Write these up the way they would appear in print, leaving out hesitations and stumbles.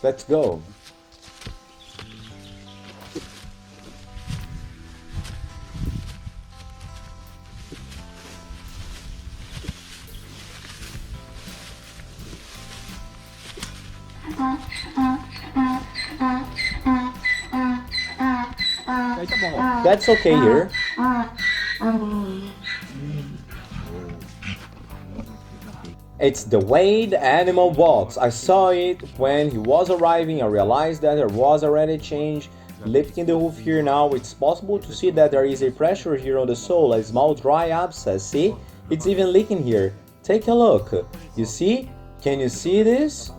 Let's go. That's okay here. It's the way the animal walks. I saw it when he was arriving. I realized that there was already a change. Lifting the hoof here now, it's possible to see that there is a pressure here on the sole, a small dry abscess. See? It's even leaking here. Take a look. You see? Can you see this?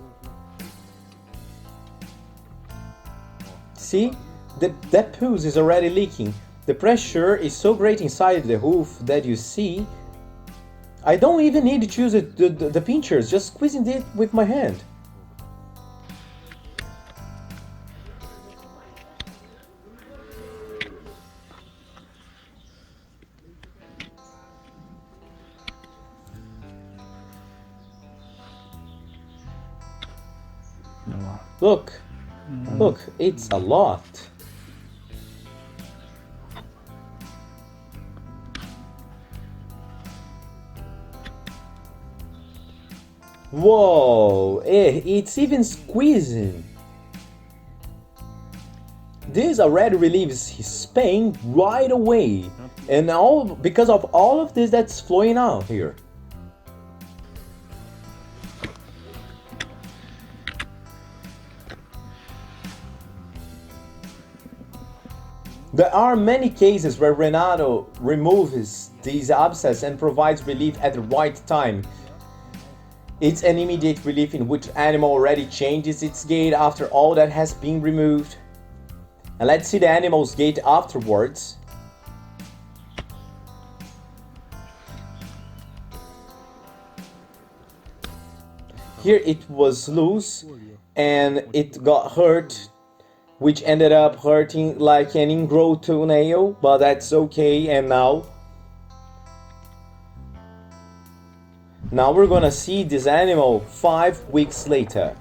See? That pus is already leaking. The pressure is so great inside the hoof that you see. I don't even need to use the pinchers, just squeezing it with my hand. Look, look, it's a lot. Whoa, it's even squeezing. This already relieves his pain right away. And now, because of all of this that's flowing out here. There are many cases where Renato removes these abscesses and provides relief at the right time. It's an immediate relief in which animal already changes its gait after all that has been removed. And let's see the animal's gait afterwards. Here it was loose and it got hurt, which ended up hurting like an ingrown toenail, but that's okay. And now we're gonna see this animal 5 weeks later.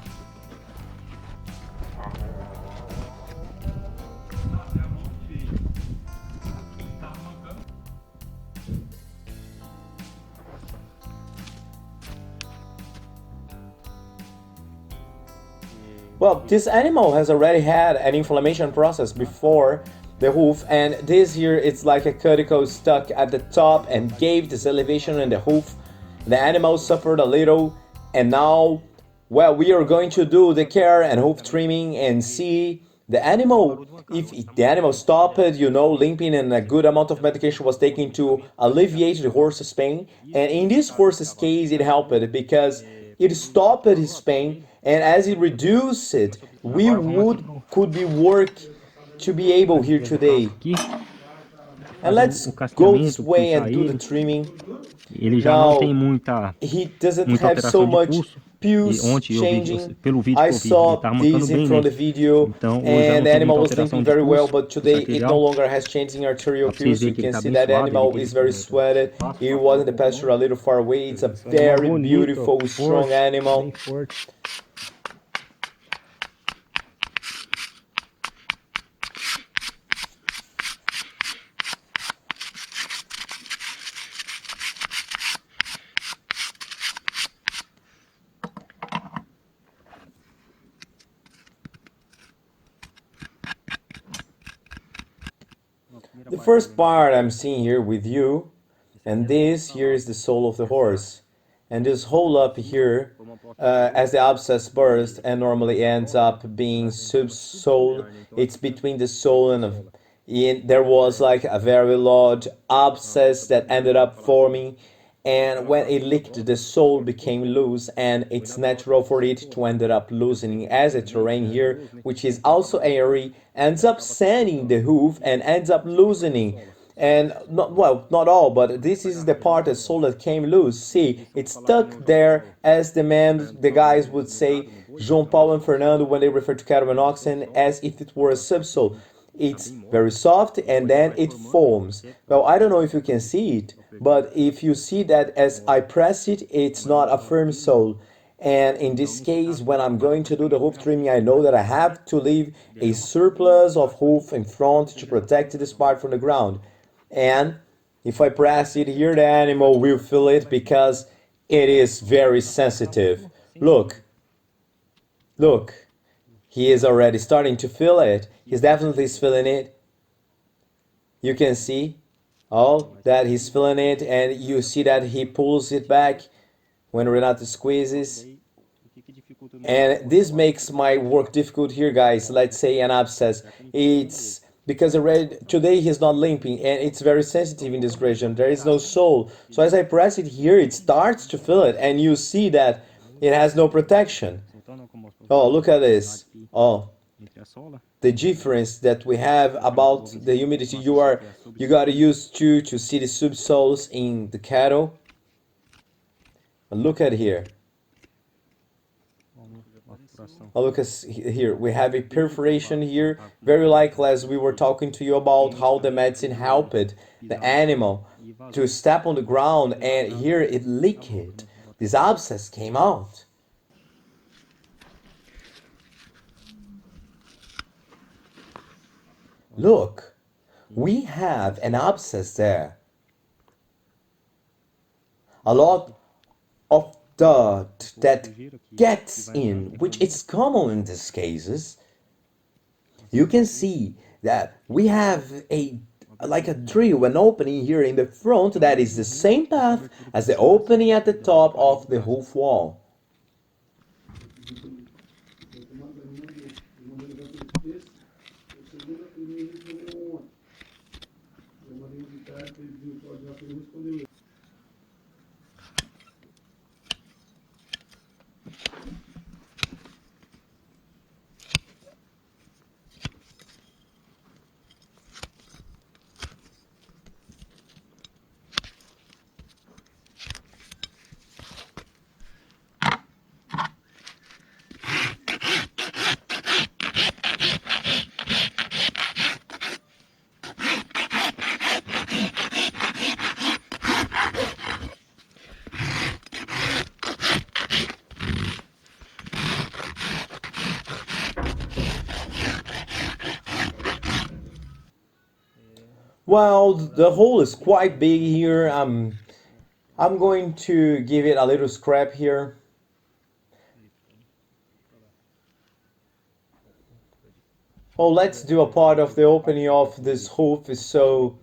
Well, this animal has already had an inflammation process before the hoof, and this here it's like a cuticle stuck at the top and gave this elevation in the hoof. The animal suffered a little, and now, well, we are going to do the care and hoof trimming and see the animal. If the animal stopped, limping, and a good amount of medication was taken to alleviate the horse's pain. And in this horse's case, it helped because it stopped his pain, and as it reduced it, we could be work to be able here today. And let's go this way and do the trimming. Ele já não tem muita alteração de pulso. Pus Ontem eu vi, pelo vídeo I que eu vi, saw ele tá mancando this bem, from né? the video, Então, hoje and the animal was alteração limping de very well, pulso, but today it arterial. no longer has changed in arterial Pra vocês pulse. You verem que ele can tá see bem that suave, animal ele is very sweated. It was in the pasture a little far away. It's a very beautiful, strong animal. Bem forte. The first part I'm seeing here with you, and this here is the sole of the horse. And this hole up here, as the abscess bursts and normally ends up being subsole, it's between the sole and there was like a very large abscess that ended up forming, and when it leaked the sole became loose, and it's natural for it to end up loosening as a terrain here, which is also airy, ends up sanding the hoof and ends up loosening. And not all, but this is the part that sole that came loose. See, it's stuck there, as the guys would say, João Paulo and Fernando, when they refer to cattle and oxen, as if it were a subsole. It's very soft and then it forms. Well, I don't know if you can see it, but if you see that as I press it, it's not a firm sole. And in this case, when I'm going to do the hoof trimming, I know that I have to leave a surplus of hoof in front to protect this part from the ground. And if I press it here, the animal will feel it because it is very sensitive. Look, look, he is already starting to feel it. He's definitely feeling it. You can see, oh, that he's feeling it, and you see that he pulls it back when Renato squeezes. And this makes my work difficult here, guys. Let's say an abscess. It's because already today he's not limping, and it's very sensitive in this region. There is no sole. So as I press it here, it starts to feel it, and you see that it has no protection. Oh, look at this. Oh, the difference that we have about the humidity. You gotta use to see the subsoles in the cattle. Look at here. Oh, look at here. We have a perforation here, very likely as we were talking to you about how the medicine helped the animal to step on the ground, and here it leaked. This abscess came out. Look, we have an abscess there. A lot of dirt that gets in, which is common in these cases. You can see that we have a like a drill, an opening here in the front that is the same path as the opening at the top of the hoof wall. Well, the hole is quite big here. I'm going to give it a little scrap here. Oh, let's do a part of the opening of this hoof so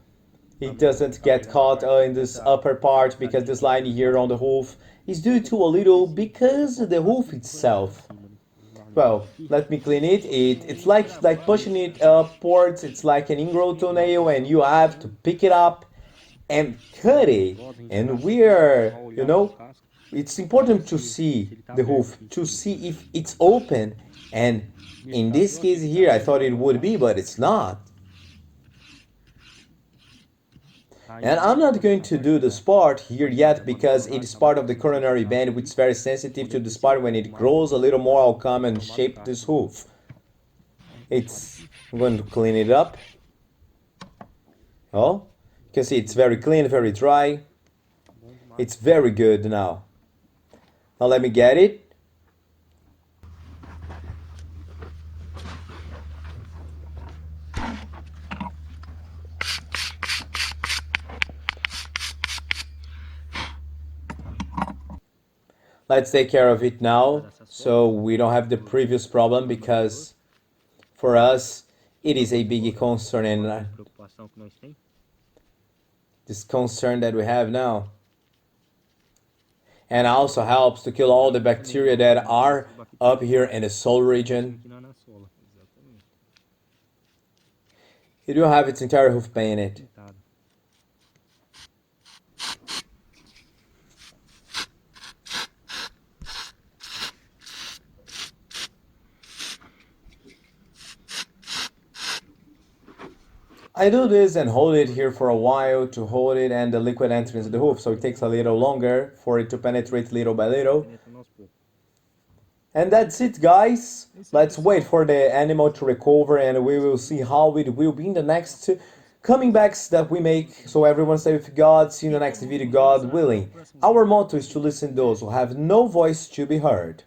it doesn't get caught in this upper part, because this line here on the hoof is due to a little because the hoof itself. Well, let me clean it. It's like pushing it upwards. It's like an ingrown toenail, and you have to pick it up and cut it. And it's important to see the hoof, to see if it's open. And in this case here, I thought it would be, but it's not. And I'm not going to do this part here yet because it is part of the coronary band, which is very sensitive to this part. When it grows a little more, I'll come and shape this hoof. I'm going to clean it up. Oh, you can see it's very clean, very dry. It's very good now. Now let me get it. Let's take care of it now so we don't have the previous problem, because for us it is a big concern, and this concern that we have now. And also helps to kill all the bacteria that are up here in the sole region. It will have its entire hoof painted. I do this and hold it here for a while to hold it and the liquid enters the hoof, so it takes a little longer for it to penetrate little by little. And that's it, guys. Let's wait for the animal to recover, and we will see how it will be in the next coming backs that we make. So everyone stay with God. See you in the next video, God willing. Our motto is to listen to those who have no voice to be heard.